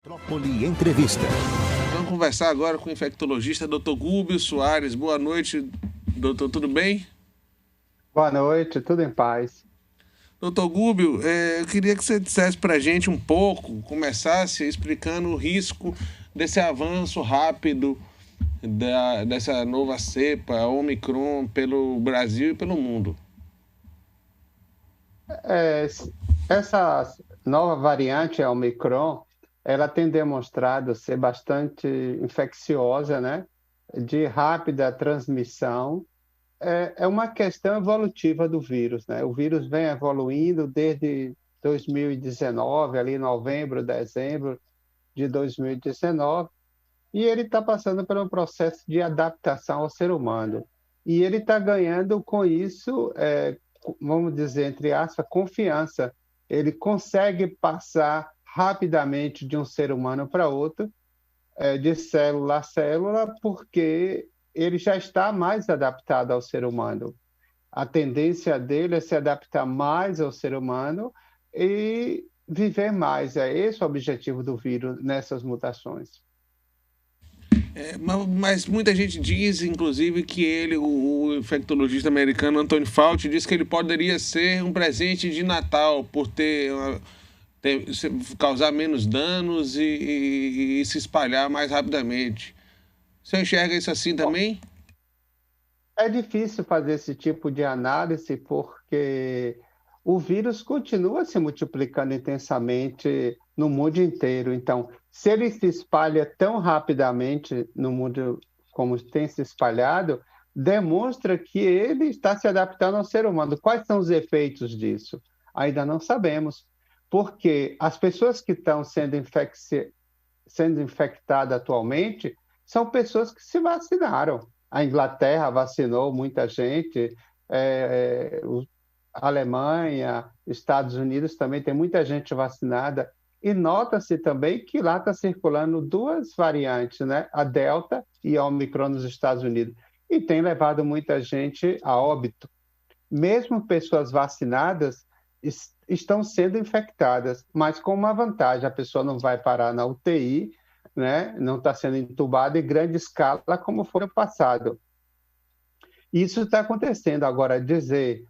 Metrópole Entrevista. Vamos conversar agora com o infectologista Dr. Gúbio Soares. Boa noite, doutor, tudo bem? Boa noite, tudo em paz. Doutor Gúbio, eu queria que você dissesse para a gente um pouco, começasse explicando o risco desse avanço rápido dessa nova cepa, Omicron, pelo Brasil e pelo mundo. Essa nova variante, a Omicron, ela tem demonstrado ser bastante infecciosa, né? De rápida transmissão. É uma questão evolutiva do vírus, né? O vírus vem evoluindo desde 2019, ali novembro, dezembro de 2019, e ele está passando por um processo de adaptação ao ser humano. E ele está ganhando com isso, vamos dizer, entre aspas, confiança. Ele consegue passar rapidamente de um ser humano para outro, de célula a célula, porque ele já está mais adaptado ao ser humano. A tendência dele é se adaptar mais ao ser humano e viver mais. É esse o objetivo do vírus nessas mutações. Mas muita gente diz, inclusive, que ele, o infectologista americano Anthony Fauci, diz que ele poderia ser um presente de Natal por causar menos danos e se espalhar mais rapidamente. Você enxerga isso assim também? É difícil fazer esse tipo de análise porque o vírus continua se multiplicando intensamente no mundo inteiro. Então, se ele se espalha tão rapidamente no mundo como tem se espalhado, demonstra que ele está se adaptando ao ser humano. Quais são os efeitos disso? Ainda não sabemos, porque as pessoas que estão sendo infectadas atualmente são pessoas que se vacinaram. A Inglaterra vacinou muita gente, a Alemanha, Estados Unidos também tem muita gente vacinada. E nota-se também que lá está circulando duas variantes, né? A Delta e a Omicron nos Estados Unidos. E tem levado muita gente a óbito. Mesmo pessoas vacinadas estão sendo infectadas, mas com uma vantagem: a pessoa não vai parar na UTI, né? Não está sendo entubada em grande escala como foi no passado. Isso está acontecendo. Agora, dizer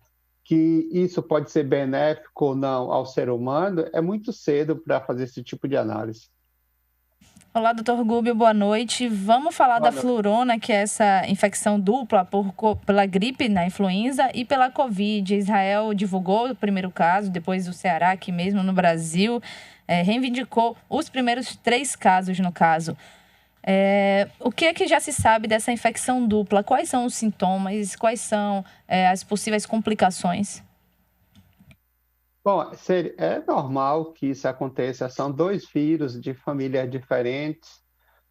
que isso pode ser benéfico ou não ao ser humano é muito cedo para fazer esse tipo de análise. Olá, doutor Gúbio, boa noite. Vamos falar da flurona, que é essa infecção dupla pela gripe, na influenza, e pela Covid. Israel divulgou o primeiro caso, depois o Ceará, aqui mesmo no Brasil, reivindicou os primeiros 3 casos, no caso. O que é que já se sabe dessa infecção dupla? Quais são os sintomas? Quais são as possíveis complicações? Bom, é normal que isso aconteça. São 2 vírus de famílias diferentes,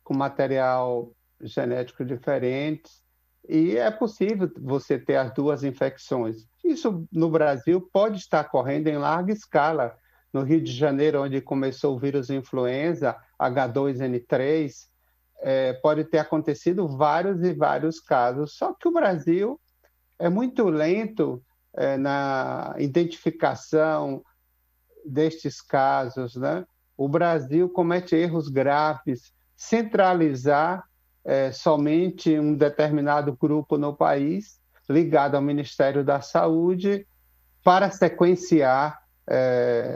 com material genético diferente, e é possível você ter as 2 infecções. Isso no Brasil pode estar ocorrendo em larga escala. No Rio de Janeiro, onde começou o vírus influenza, H2N3, pode ter acontecido vários e vários casos. Só que o Brasil é muito lento na identificação destes casos, né? O Brasil comete erros graves, centralizar somente um determinado grupo no país, ligado ao Ministério da Saúde, para sequenciar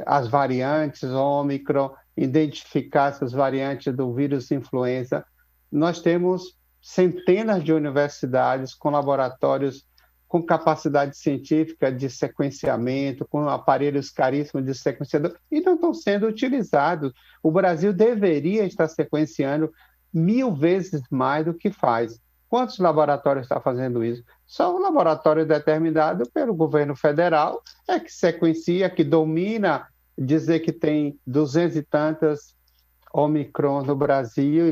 as variantes Ômicron, identificar essas variantes do vírus influenza. Nós temos centenas de universidades com laboratórios com capacidade científica de sequenciamento, com aparelhos caríssimos de sequenciador, e não estão sendo utilizados. O Brasil deveria estar sequenciando 1000 vezes mais do que faz. Quantos laboratórios estão fazendo isso? Só um laboratório determinado pelo governo federal é que sequencia, que domina, dizer que tem 200 e tantas Omicron no Brasil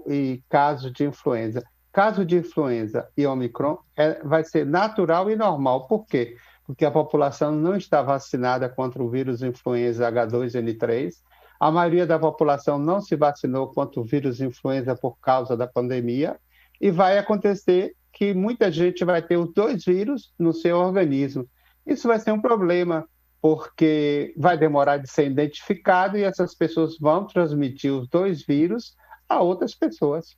e casos de influenza. Caso de influenza e Omicron vai ser natural e normal. Por quê? Porque a população não está vacinada contra o vírus influenza H2N3. A maioria da população não se vacinou contra o vírus influenza por causa da pandemia. E vai acontecer que muita gente vai ter os 2 vírus no seu organismo. Isso vai ser um problema, porque vai demorar de ser identificado e essas pessoas vão transmitir os dois vírus a outras pessoas.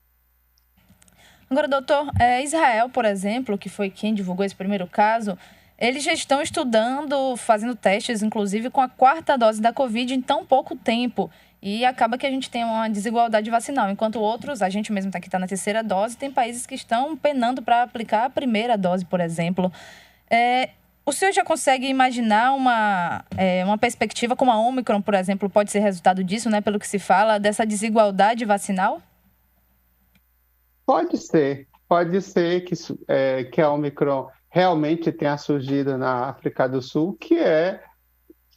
Agora, doutor, Israel, por exemplo, que foi quem divulgou esse primeiro caso, eles já estão estudando, fazendo testes, inclusive, com a 4ª dose da Covid em tão pouco tempo. E acaba que a gente tem uma desigualdade vacinal. Enquanto outros, a gente mesmo que está na 3ª dose, tem países que estão penando para aplicar a 1ª dose, por exemplo. O senhor já consegue imaginar uma perspectiva como a Ômicron, por exemplo, pode ser resultado disso, né, pelo que se fala, dessa desigualdade vacinal? Pode ser que a Ômicron realmente tenha surgido na África do Sul, que é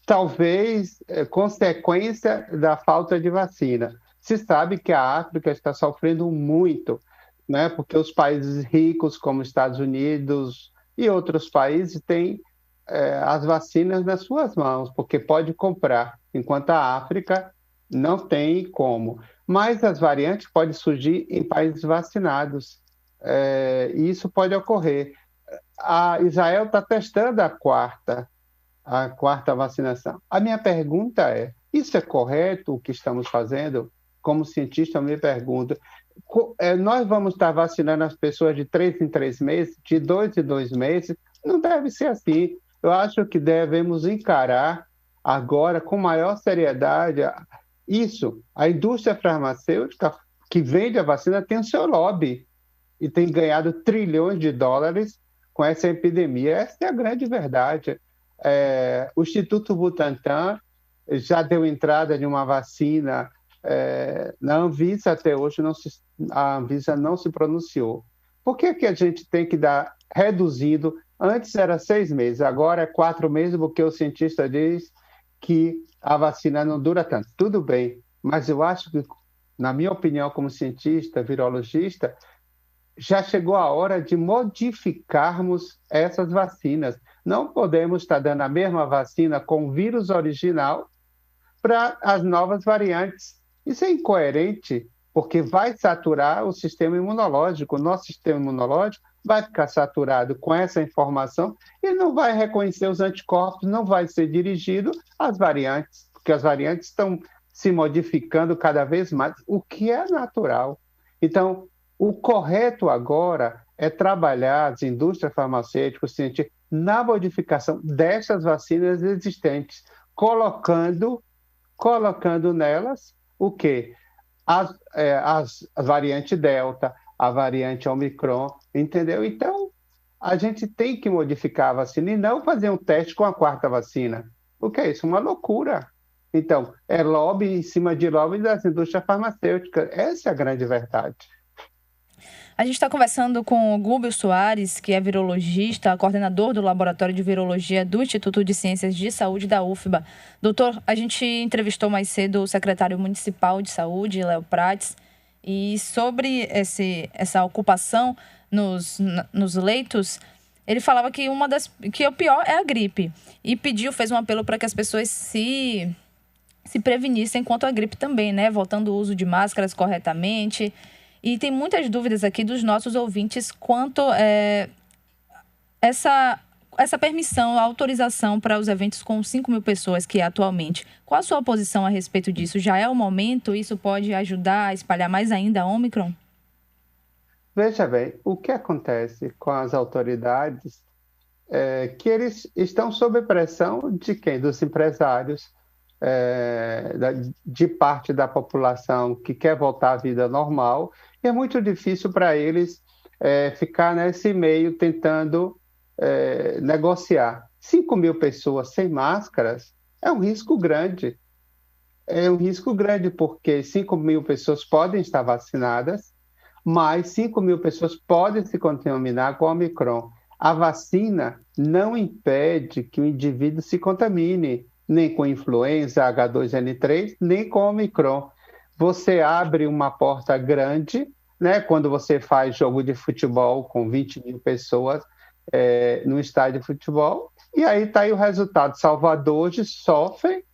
talvez consequência da falta de vacina. Se sabe que a África está sofrendo muito, né, porque os países ricos, como Estados Unidos e outros países, têm as vacinas nas suas mãos, porque pode comprar, enquanto a África não tem como. Mas as variantes podem surgir em países vacinados, e isso pode ocorrer. A Israel está testando a quarta vacinação. A minha pergunta é, isso é correto o que estamos fazendo? Como cientista, eu me pergunto, nós vamos estar vacinando as pessoas de 3 em 3 meses, de 2 em 2 meses? Não deve ser assim. Eu acho que devemos encarar agora com maior seriedade isso. A indústria farmacêutica que vende a vacina tem o seu lobby e tem ganhado trilhões de dólares com essa epidemia. Essa é a grande verdade. O Instituto Butantan já deu entrada de uma vacina na Anvisa. Até hoje a Anvisa não se pronunciou. Por que a gente tem que dar reduzindo? Antes era 6 meses, agora é 4 meses, porque o cientista diz que a vacina não dura tanto. Tudo bem, mas eu acho que, na minha opinião, como cientista, virologista, já chegou a hora de modificarmos essas vacinas. Não podemos estar dando a mesma vacina com o vírus original para as novas variantes. Isso é incoerente, porque vai saturar o sistema imunológico. O nosso sistema imunológico vai ficar saturado com essa informação e não vai reconhecer os anticorpos, não vai ser dirigido às variantes, porque as variantes estão se modificando cada vez mais, o que é natural. Então, o correto agora é trabalhar as indústrias farmacêuticas na modificação dessas vacinas existentes, colocando nelas o quê? As variantes Delta, a variante Omicron, entendeu? Então, a gente tem que modificar a vacina e não fazer um teste com a 4ª vacina. O que é isso? Uma loucura. Então, é lobby em cima de lobby das indústrias farmacêuticas. Essa é a grande verdade. A gente está conversando com o Gúbio Soares, que é virologista, coordenador do Laboratório de Virologia do Instituto de Ciências de Saúde da UFBA. Doutor, a gente entrevistou mais cedo o secretário municipal de saúde, Léo Prates, e sobre essa ocupação nos leitos, ele falava que que o pior é a gripe. E fez um apelo para que as pessoas se prevenissem quanto à gripe também, né? Voltando o uso de máscaras corretamente. E tem muitas dúvidas aqui dos nossos ouvintes quanto essa permissão, a autorização para os eventos com 5.000 pessoas que é atualmente. Qual a sua posição a respeito disso? Já é o momento? Isso pode ajudar a espalhar mais ainda a Ômicron? Veja bem, o que acontece com as autoridades é que eles estão sob pressão de quem? Dos empresários, de parte da população que quer voltar à vida normal, e é muito difícil para eles ficar nesse meio tentando negociar. 5.000 pessoas sem máscaras é um risco grande. É um risco grande porque 5.000 pessoas podem estar vacinadas, mas 5.000 pessoas podem se contaminar com a Omicron. A vacina não impede que o indivíduo se contamine, nem com influenza H2N3, nem com Omicron. Você abre uma porta grande, né, quando você faz jogo de futebol com 20.000 pessoas no estádio de futebol, e aí está aí o resultado. Salvador hoje sofre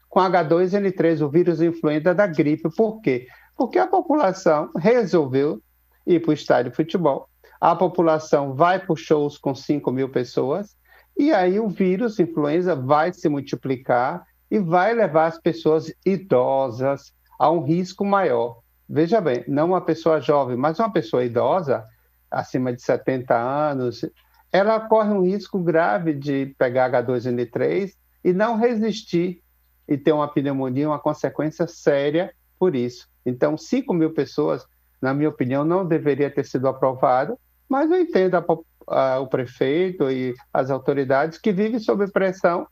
com H2N3, o vírus influenza da gripe. Por quê? Porque a população resolveu ir para o estádio de futebol. A população vai para os shows com 5.000 pessoas E aí o vírus influenza vai se multiplicar e vai levar as pessoas idosas a um risco maior. Veja bem, não uma pessoa jovem, mas uma pessoa idosa, acima de 70 anos, ela corre um risco grave de pegar H2N3 e não resistir e ter uma pneumonia, uma consequência séria por isso. Então, 5 mil pessoas, na minha opinião, não deveria ter sido aprovado, mas eu entendo o prefeito e as autoridades que vivem sob pressão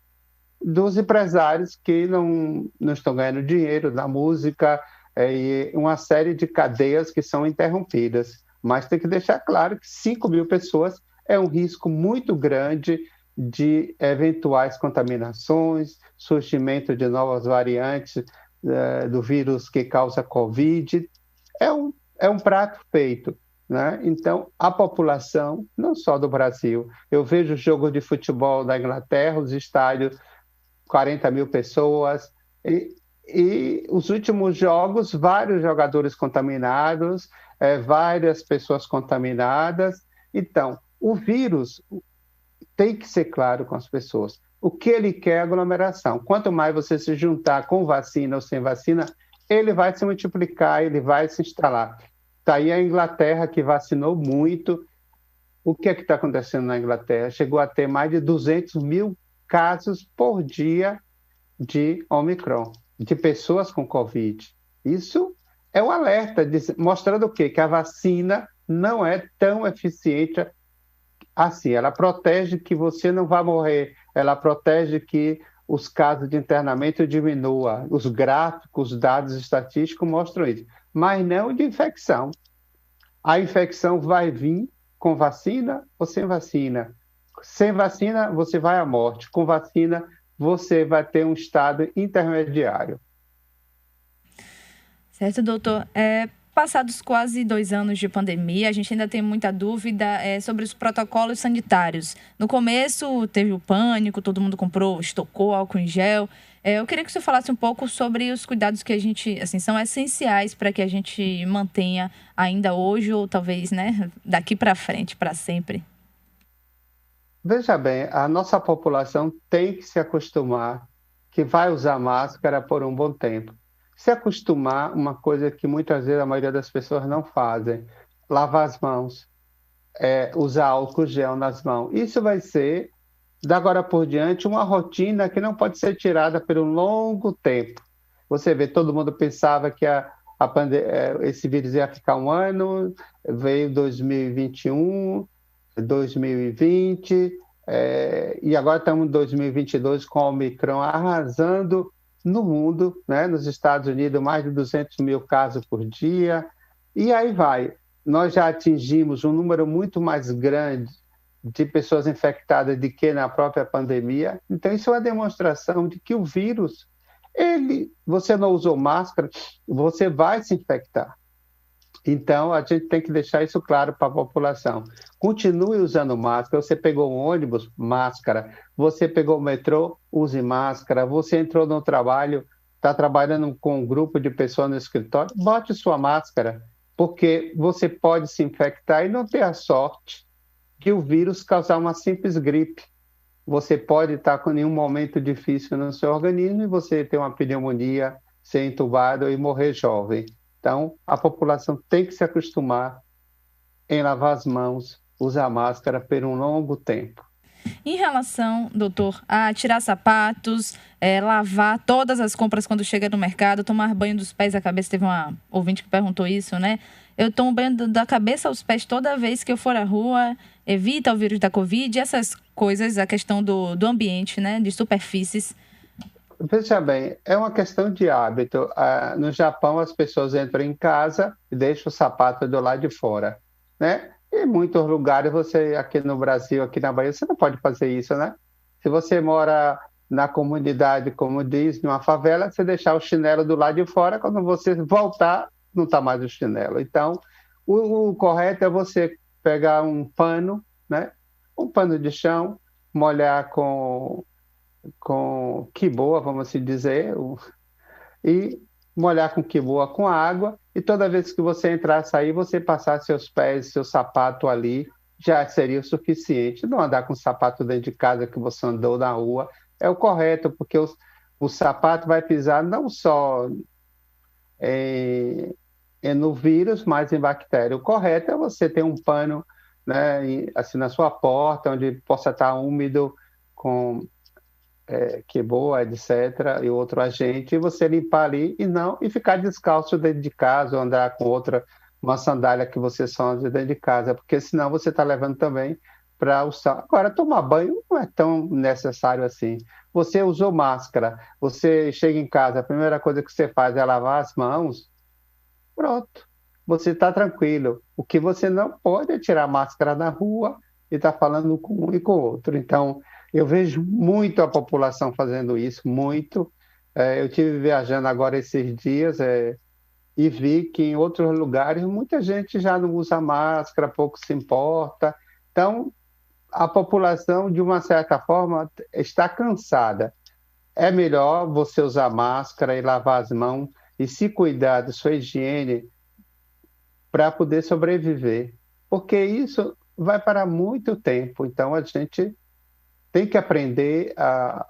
dos empresários que não estão ganhando dinheiro na música, e uma série de cadeias que são interrompidas. Mas tem que deixar claro que 5 mil pessoas é um risco muito grande de eventuais contaminações, surgimento de novas variantes do vírus que causa Covid. É um prato feito. Né? Então, a população, não só do Brasil, eu vejo jogo de futebol da Inglaterra, os estádios, 40 mil pessoas, e os últimos jogos, vários jogadores contaminados, várias pessoas contaminadas. Então, o vírus tem que ser claro com as pessoas. O que ele quer é aglomeração. Quanto mais você se juntar com vacina ou sem vacina, ele vai se multiplicar, ele vai se instalar. Está aí a Inglaterra, que vacinou muito. O que é que está acontecendo na Inglaterra? Chegou a ter mais de 200 mil casos por dia de Omicron, de pessoas com Covid. Isso é um alerta, mostrando o quê? Que a vacina não é tão eficiente assim. Ela protege que você não vai morrer, ela protege que os casos de internamento diminuam. Os gráficos, os dados estatísticos mostram isso. Mas não de infecção. A infecção vai vir com vacina ou sem vacina. Sem vacina, você vai à morte. Com vacina, você vai ter um estado intermediário. Certo, doutor. Passados quase 2 anos de pandemia, a gente ainda tem muita dúvida sobre os protocolos sanitários. No começo, teve o pânico, todo mundo estocou álcool em gel. Eu queria que você falasse um pouco sobre os cuidados que a gente, assim, são essenciais para que a gente mantenha ainda hoje ou talvez, né, daqui para frente, para sempre. Veja bem, a nossa população tem que se acostumar que vai usar máscara por um bom tempo. Se acostumar, uma coisa que muitas vezes a maioria das pessoas não fazem, lavar as mãos, usar álcool gel nas mãos. Isso vai ser, da agora por diante, uma rotina que não pode ser tirada por um longo tempo. Você vê, todo mundo pensava que esse vírus ia ficar um ano, veio 2021, 2020, e agora estamos em 2022 com o Omicron arrasando no mundo, né? Nos Estados Unidos, mais de 200 mil casos por dia, e aí vai. Nós já atingimos um número muito mais grande de pessoas infectadas do que na própria pandemia. Então, isso é uma demonstração de que o vírus, você não usou máscara, você vai se infectar. Então, a gente tem que deixar isso claro para a população. Continue usando máscara. Você pegou um ônibus, máscara. Você pegou o metrô, use máscara. Você entrou no trabalho, está trabalhando com um grupo de pessoas no escritório, bote sua máscara, porque você pode se infectar e não ter a sorte de o vírus causar uma simples gripe. Você pode estar com nenhum momento difícil no seu organismo e você ter uma pneumonia, ser entubado e morrer jovem. Então, a população tem que se acostumar em lavar as mãos, usar máscara por um longo tempo. Em relação, doutor, a tirar sapatos, lavar todas as compras quando chega no mercado, tomar banho dos pés à cabeça, teve uma ouvinte que perguntou isso, né? Eu tomo banho da cabeça aos pés toda vez que eu for à rua, evita o vírus da Covid, essas coisas, a questão do ambiente, né? De superfícies. Veja bem, é uma questão de hábito. No Japão, as pessoas entram em casa e deixam o sapato do lado de fora, né? Em muitos lugares, aqui no Brasil, aqui na Bahia, você não pode fazer isso, né? Se você mora na comunidade, como diz, numa favela, você deixar o chinelo do lado de fora, quando você voltar, não está mais o chinelo. Então, o correto é você pegar um pano, né? Um pano de chão, molhar com quiboa, vamos assim dizer, e molhar com quiboa com água, e toda vez que você entrar e sair, você passar seus pés, seu sapato ali já seria o suficiente. Não andar com o sapato dentro de casa que você andou na rua é o correto, porque o sapato vai pisar não só no vírus, mas em bactéria. O correto é você ter um pano, né, assim, na sua porta, onde possa estar úmido com que boa, etc., e outro agente, e você limpar ali e ficar descalço dentro de casa, ou andar com uma sandália que você só ande dentro de casa, porque senão você está levando também para o sal. Agora, tomar banho não é tão necessário assim. Você usou máscara, você chega em casa, a primeira coisa que você faz é lavar as mãos, pronto, você está tranquilo. O que você não pode é tirar a máscara na rua e estar falando com um e com o outro. Então, eu vejo muito a população fazendo isso, muito. Eu tive viajando agora esses dias e vi que em outros lugares muita gente já não usa máscara, pouco se importa. Então, a população, de uma certa forma, está cansada. É melhor você usar máscara e lavar as mãos e se cuidar da sua higiene para poder sobreviver, porque isso vai para muito tempo. Então, a gente tem que aprender a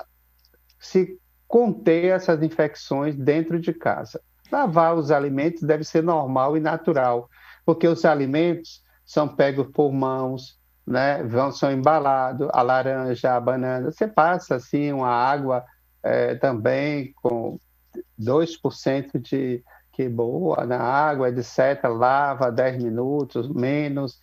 se conter essas infecções dentro de casa. Lavar os alimentos deve ser normal e natural, porque os alimentos são pegos por mãos, né? São embalados, a laranja, a banana. Você passa assim uma água também com 2% de que boa na água, etc. Lava 10 minutos, menos.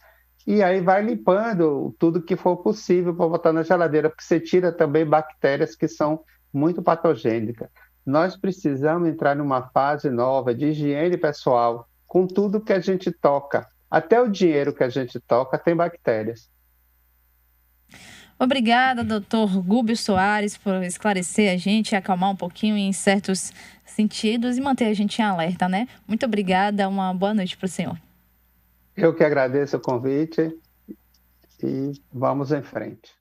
E aí vai limpando tudo que for possível para botar na geladeira, porque você tira também bactérias que são muito patogênicas. Nós precisamos entrar numa fase nova de higiene pessoal, com tudo que a gente toca. Até o dinheiro que a gente toca tem bactérias. Obrigada, doutor Gúbio Soares, por esclarecer a gente, acalmar um pouquinho em certos sentidos e manter a gente em alerta, né? Muito obrigada, uma boa noite para o senhor. Eu que agradeço o convite e vamos em frente.